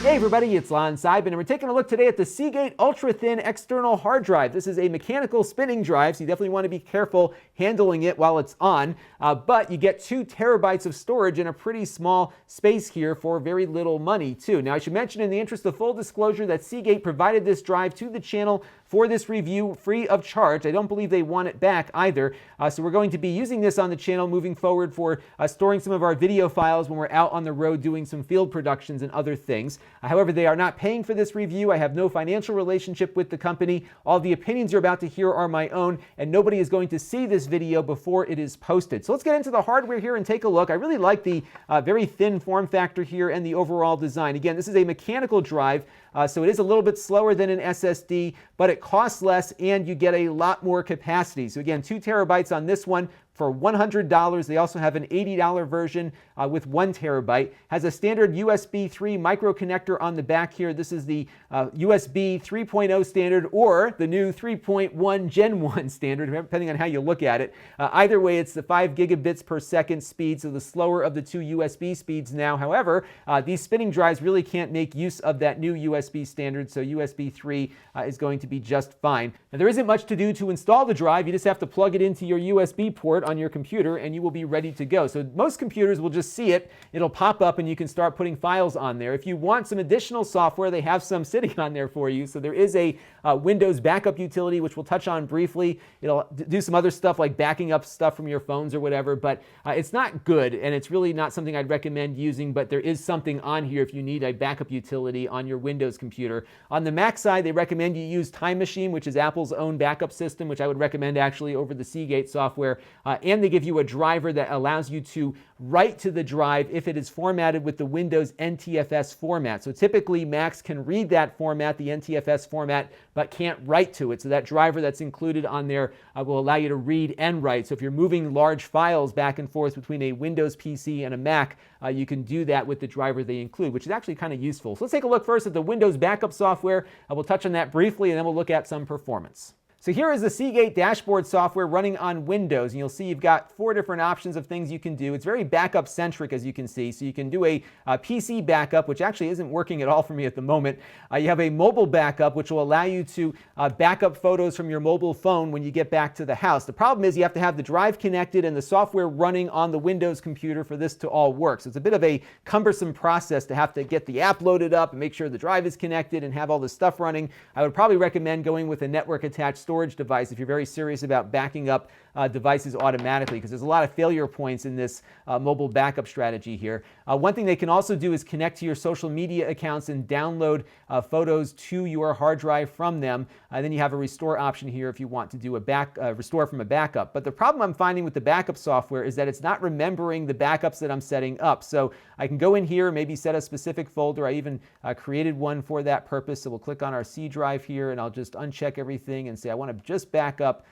Hey everybody, it's Lon.TV, and we're taking a look today at the Seagate ultra-thin external hard drive. This is a mechanical spinning drive, so you definitely want to be careful handling it while it's on, but you get 2 terabytes of storage in a pretty small space here for very little money too. Now I should mention, in the interest of full disclosure, that Seagate provided this drive to the channel for this review free of charge. I don't believe they want it back either, so we're going to be using this on the channel moving forward for storing some of our video files when we're out on the road doing some field productions and other things. However, they are not paying for this review. I have no financial relationship with the company. All the opinions you're about to hear are my own, and nobody is going to see this video before it is posted. So let's get into the hardware here and take a look. I really like the very thin form factor here and the overall design. Again, this is a mechanical drive, so it is a little bit slower than an SSD, but it costs less and you get a lot more capacity. So again, 2 terabytes on this one for $100. They also have an $80 version with 1 terabyte. Has a standard USB 3 micro connector on the back here. This is the USB 3.0 standard, or the new 3.1 Gen 1 standard, depending on how you look at it. Either way, it's the 5 gigabits per second speed, so the slower of the 2 USB speeds now. However, these spinning drives really can't make use of that new USB standard, so USB 3 is going to be just fine. Now, there isn't much to do to install the drive. You just have to plug it into your USB port on your computer and you will be ready to go. So most computers will just see it, it'll pop up and you can start putting files on there. If you want some additional software, they have some sitting on there for you. So there is a Windows backup utility, which we'll touch on briefly. It'll do some other stuff like backing up stuff from your phones or whatever, but it's not good and it's really not something I'd recommend using, but there is something on here if you need a backup utility on your Windows computer. On the Mac side, they recommend you use Time Machine, which is Apple's own backup system, which I would recommend actually over the Seagate software. And they give you a driver that allows you to write to the drive if it is formatted with the Windows NTFS format. So typically Macs can read that format, the NTFS format, but can't write to it. So that driver that's included on there will allow you to read and write. So if you're moving large files back and forth between a Windows PC and a Mac, you can do that with the driver they include, which is actually kind of useful. So let's take a look first at the Windows backup software. We'll touch on that briefly and then we'll look at some performance. So here is the Seagate dashboard software running on Windows, and you'll see you've got 4 different options of things you can do. It's very backup centric, as you can see. So you can do a PC backup, which actually isn't working at all for me at the moment. You have a mobile backup, which will allow you to back up photos from your mobile phone when you get back to the house. The problem is you have to have the drive connected and the software running on the Windows computer for this to all work. So it's a bit of a cumbersome process to have to get the app loaded up and make sure the drive is connected and have all this stuff running. I would probably recommend going with a network attached storage device if you're very serious about backing up devices automatically, because there's a lot of failure points in this mobile backup strategy here. One thing they can also do is connect to your social media accounts and download photos to your hard drive from them. Then you have a restore option here if you want to do a restore from a backup. But the problem I'm finding with the backup software is that it's not remembering the backups that I'm setting up. So I can go in here, maybe set a specific folder. I even created one for that purpose. So we'll click on our C drive here and I'll just uncheck everything and say I want to just back up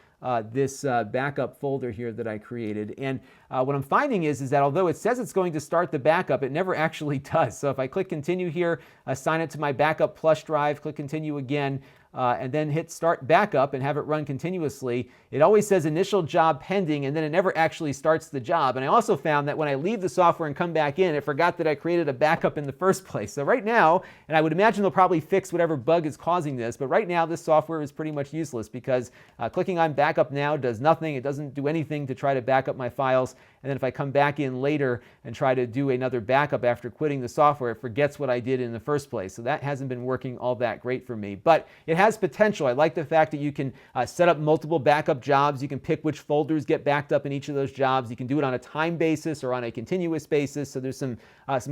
this backup folder here that I created. And what I'm finding is that although it says it's going to start the backup, it never actually does. So if I click continue here, assign it to my backup plus drive, click continue again, and then hit start backup and have it run continuously, it always says initial job pending, and then it never actually starts the job. And I also found that when I leave the software and come back in, it forgot that I created a backup in the first place. So right now, and I would imagine they'll probably fix whatever bug is causing this, but right now this software is pretty much useless because clicking on backup now does nothing. It doesn't do anything to try to back up my files. And then if I come back in later and try to do another backup after quitting the software, it forgets what I did in the first place. So that hasn't been working all that great for me. But it has potential. I like the fact that you can set up multiple backup jobs. You can pick which folders get backed up in each of those jobs. You can do it on a time basis or on a continuous basis. So there's some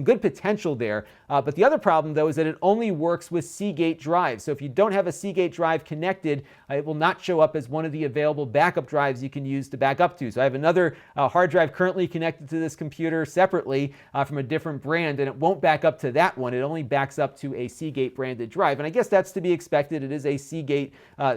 good potential there. But the other problem, though, is that it only works with Seagate drives. So if you don't have a Seagate drive connected, it will not show up as one of the available backup drives you can use to back up to. So I have another hard drive currently connected to this computer separately from a different brand, and it won't back up to that one. It only backs up to a Seagate branded drive. And I guess that's to be expected. It is a Seagate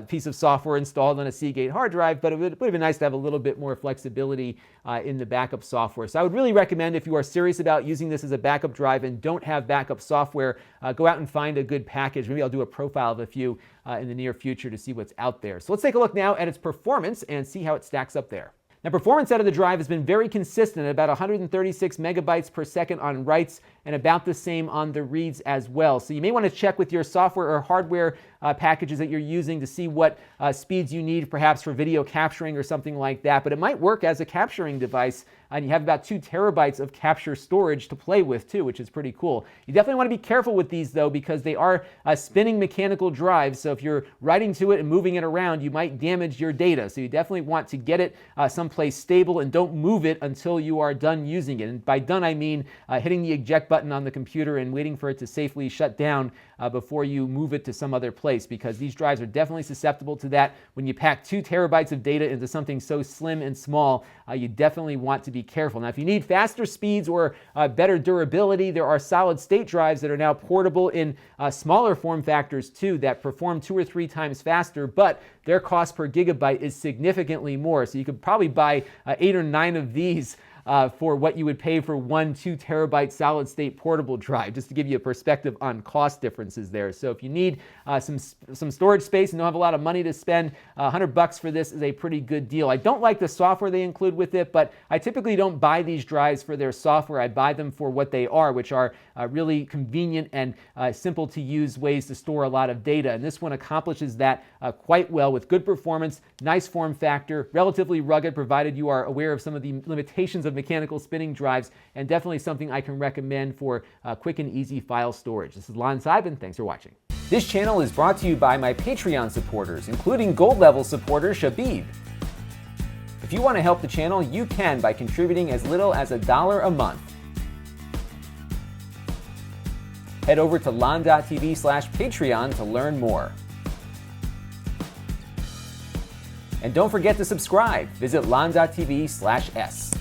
piece of software installed on a Seagate hard drive, but it would have been nice to have a little bit more flexibility in the backup software. So I would really recommend, if you are serious about using this as a backup drive and don't have backup software, go out and find a good package. Maybe I'll do a profile of a few in the near future to see what's out there. So let's take a look now at its performance and see how it stacks up there. Now, performance out of the drive has been very consistent at about 136 megabytes per second on writes and about the same on the reads as well. So you may want to check with your software or hardware packages that you're using to see what speeds you need, perhaps for video capturing or something like that. But it might work as a capturing device, and you have about 2 terabytes of capture storage to play with too, which is pretty cool. You definitely want to be careful with these though, because they are spinning mechanical drives. So if you're writing to it and moving it around, you might damage your data. So you definitely want to get it someplace stable and don't move it until you are done using it. And by done, I mean hitting the eject button on the computer and waiting for it to safely shut down before you move it to some other place, because these drives are definitely susceptible to that. When you pack 2 terabytes of data into something so slim and small, you definitely want to be careful. Now, if you need faster speeds or better durability, there are solid state drives that are now portable in smaller form factors too, that perform 2 or 3 times faster, but their cost per gigabyte is significantly more. So you could probably buy 8 or 9 of these for what you would pay for 1 2 terabyte solid state portable drive, just to give you a perspective on cost differences there. So if you need some storage space and don't have a lot of money to spend, $100 for this is a pretty good deal. I don't like the software they include with it, but I typically don't buy these drives for their software. I buy them for what they are, which are really convenient and simple to use ways to store a lot of data. And this one accomplishes that quite well with good performance, nice form factor, relatively rugged, provided you are aware of some of the limitations of mechanical spinning drives, and definitely something I can recommend for quick and easy file storage. This is Lon.TV, and thanks for watching. This channel is brought to you by my Patreon supporters, including gold level supporter Shabib. If you want to help the channel, you can by contributing as little as $1 a month. Head over to Lon.TV/Patreon to learn more. And don't forget to subscribe. Visit Lon.TV/S.